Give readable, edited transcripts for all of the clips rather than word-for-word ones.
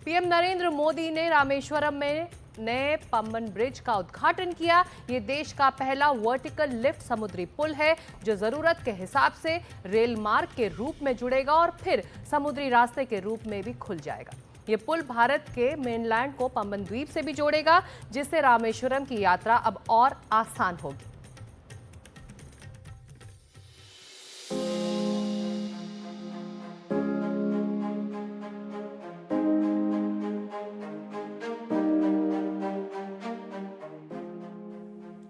PM Narendra Modi ने रामेश्वरम में नए पंबन ब्रिज का उद्घाटन किया। ये देश का पहला वर्टिकल लिफ्ट समुद्री पुल है जो जरूरत के हिसाब से रेल मार्ग के रूप में जुड़ेगा और फिर समुद्री रास्ते के रूप में भी खुल जाएगा। ये पुल भारत के मेनलैंड को पंबन द्वीप से भी जोड़ेगा, जिससे रामेश्वरम की यात्रा अब और आसान होगी।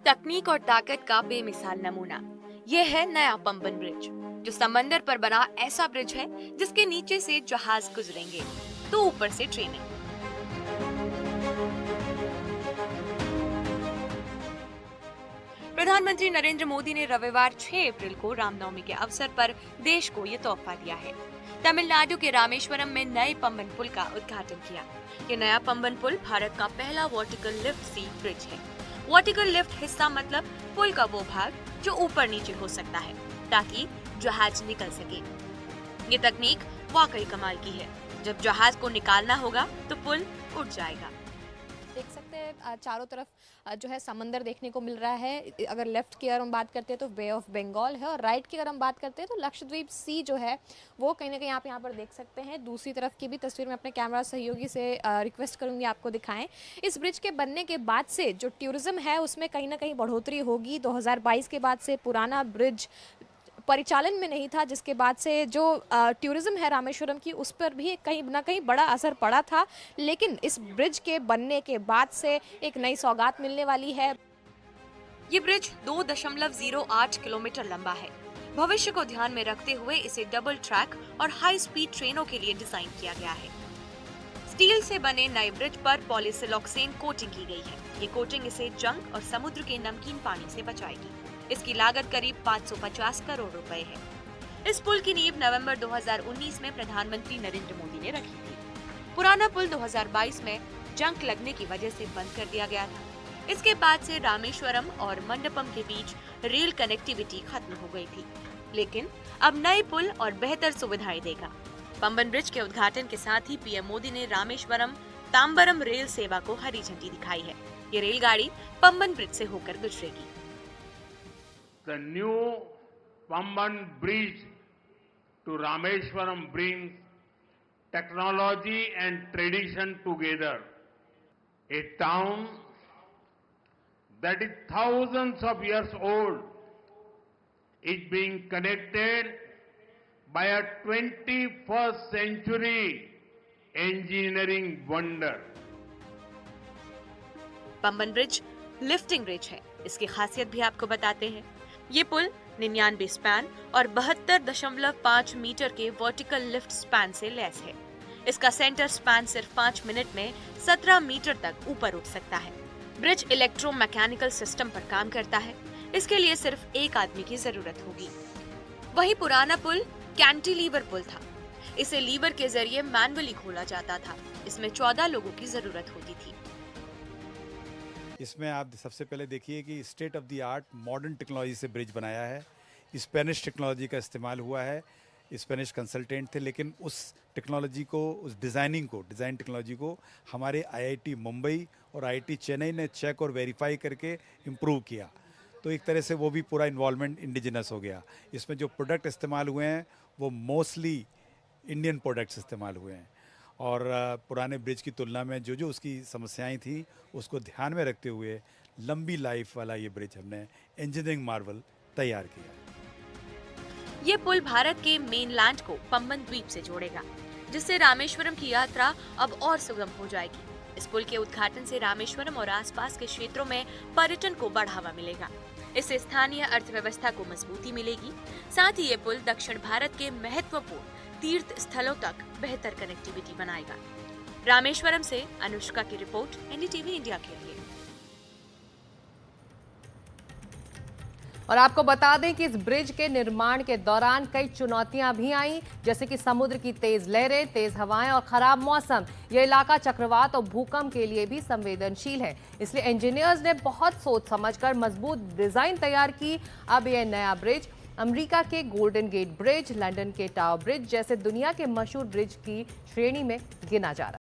तकनीक और ताकत का बेमिसाल नमूना यह है नया पंबन ब्रिज, जो समंदर पर बना ऐसा ब्रिज है जिसके नीचे से जहाज गुजरेंगे तो ऊपर से ट्रेनें। प्रधानमंत्री नरेंद्र मोदी ने रविवार 6 अप्रैल को रामनवमी के अवसर पर देश को ये तोहफा दिया है। तमिलनाडु के रामेश्वरम में नए पंबन पुल का उद्घाटन किया। ये नया पंबन पुल भारत का पहला वर्टिकल लिफ्ट सी ब्रिज है। वर्टिकल लिफ्ट हिस्सा मतलब पुल का वो भाग जो ऊपर नीचे हो सकता है ताकि जहाज निकल सके। ये तकनीक वाकई कमाल की है। जब जहाज को निकालना होगा तो पुल उठ जाएगा। देख सकते हैं चारों तरफ जो है समंदर देखने को मिल रहा है। अगर लेफ्ट की अगर हम बात करते हैं तो बे ऑफ बंगाल है और राइट की अगर हम बात करते हैं तो लक्षद्वीप सी जो है वो कहीं ना कहीं आप यहाँ पर देख सकते हैं। दूसरी तरफ की भी तस्वीर मैं अपने कैमरा सहयोगी से रिक्वेस्ट करूंगी आपको दिखाएं। इस ब्रिज के बनने के बाद से जो टूरिज्म है उसमें कहीं ना कहीं बढ़ोतरी होगी। 2022 के बाद से पुराना ब्रिज परिचालन में नहीं था, जिसके बाद से जो टूरिज्म है रामेश्वरम की उस पर भी कहीं ना कहीं बड़ा असर पड़ा था। लेकिन इस ब्रिज के बनने के बाद से एक नई सौगात मिलने वाली है। ये ब्रिज 2.08 किलोमीटर लंबा है। भविष्य को ध्यान में रखते हुए इसे डबल ट्रैक और हाई स्पीड ट्रेनों के लिए डिजाइन किया गया है। स्टील से बने नए ब्रिज पर पॉलीसिलॉक्सेन कोटिंग की गई है। ये कोटिंग इसे जंग और समुद्र के नमकीन पानी से बचाएगी। इसकी लागत करीब 550 करोड़ रुपए है। इस पुल की नींव नवंबर 2019 में प्रधानमंत्री नरेंद्र मोदी ने रखी थी। पुराना पुल 2022 में जंग लगने की वजह से बंद कर दिया गया था। इसके बाद से रामेश्वरम और मंडपम के बीच रेल कनेक्टिविटी खत्म हो गई थी, लेकिन अब नए पुल और बेहतर सुविधाएं देगा। पंबन ब्रिज के उद्घाटन के साथ ही पीएम मोदी ने रामेश्वरम तांबरम रेल सेवा को हरी झंडी दिखाई है। ये रेलगाड़ी पंबन ब्रिज से होकर गुजरेगी। The new Pamban Bridge to Rameshwaram brings technology and tradition together. A town that is thousands of years old is being connected by a 21st century engineering wonder. Pamban bridge lifting bridge है। इसकी खासियत भी आपको बताते हैं। ये पुल 99 span और 72.5 metre के वर्टिकल लिफ्ट स्पैन से लैस है। इसका सेंटर स्पैन सिर्फ 5 मिनट में 17 मीटर तक ऊपर उठ सकता है। ब्रिज इलेक्ट्रोमैकेनिकल सिस्टम पर काम करता है। इसके लिए सिर्फ एक आदमी की जरूरत होगी। वही पुराना पुल कैंटिलीवर पुल था। इसे लीवर के जरिए मैनुअली खोला जाता था। इसमें 14 लोगों की जरूरत होती थी। इसमें आप सबसे पहले देखिए कि state of the art modern technology से ब्रिज बनाया है। स्पेनिश टेक्नोलॉजी का इस्तेमाल हुआ है। स्पेनिश कंसल्टेंट थे, लेकिन उस टेक्नोलॉजी को, उस डिज़ाइन टेक्नोलॉजी को हमारे आईआईटी मुंबई और आईआईटी चेन्नई ने चेक और वेरीफाई करके इम्प्रूव किया। तो एक तरह से वो भी पूरा इन्वॉल्वमेंट इंडिजिनस हो गया। इसमें जो प्रोडक्ट इस्तेमाल हुए हैं वो मोस्टली इंडियन प्रोडक्ट्स इस्तेमाल हुए हैं और पुराने ब्रिज की तुलना में जो उसकी समस्याएं थी उसको ध्यान में रखते हुए लंबी लाइफ वाला ये ब्रिज हमने इंजीनियरिंग मार्वल तैयार किया। ये पुल भारत के मेनलैंड को पंबन द्वीप से जोड़ेगा, जिससे रामेश्वरम की यात्रा अब और सुगम हो जाएगी। इस पुल के उद्घाटन से रामेश्वरम और आसपास के क्षेत्रों में पर्यटन को बढ़ावा मिलेगा। इससे स्थानीय अर्थव्यवस्था को मजबूती मिलेगी। साथ ही ये पुल दक्षिण भारत के महत्वपूर्ण तीर्थ स्थलों तक बेहतर कनेक्टिविटी बनाएगा। रामेश्वरम से अनुष्का की रिपोर्ट, एनडीटीवी इंडिया के लिए। और आपको बता दें कि इस ब्रिज के निर्माण के दौरान कई चुनौतियां भी आईं, जैसे कि समुद्र की तेज लहरें, तेज हवाएं और खराब मौसम। यह इलाका चक्रवात और भूकंप के लिए भी संवेदनशील है, इसलिए इंजीनियर्स ने बहुत सोच समझकर मजबूत डिजाइन तैयार की। अब यह नया ब्रिज अमेरिका के गोल्डन गेट ब्रिज, लंदन के टावर ब्रिज जैसे दुनिया के मशहूर ब्रिज की श्रेणी में गिना जा रहा है।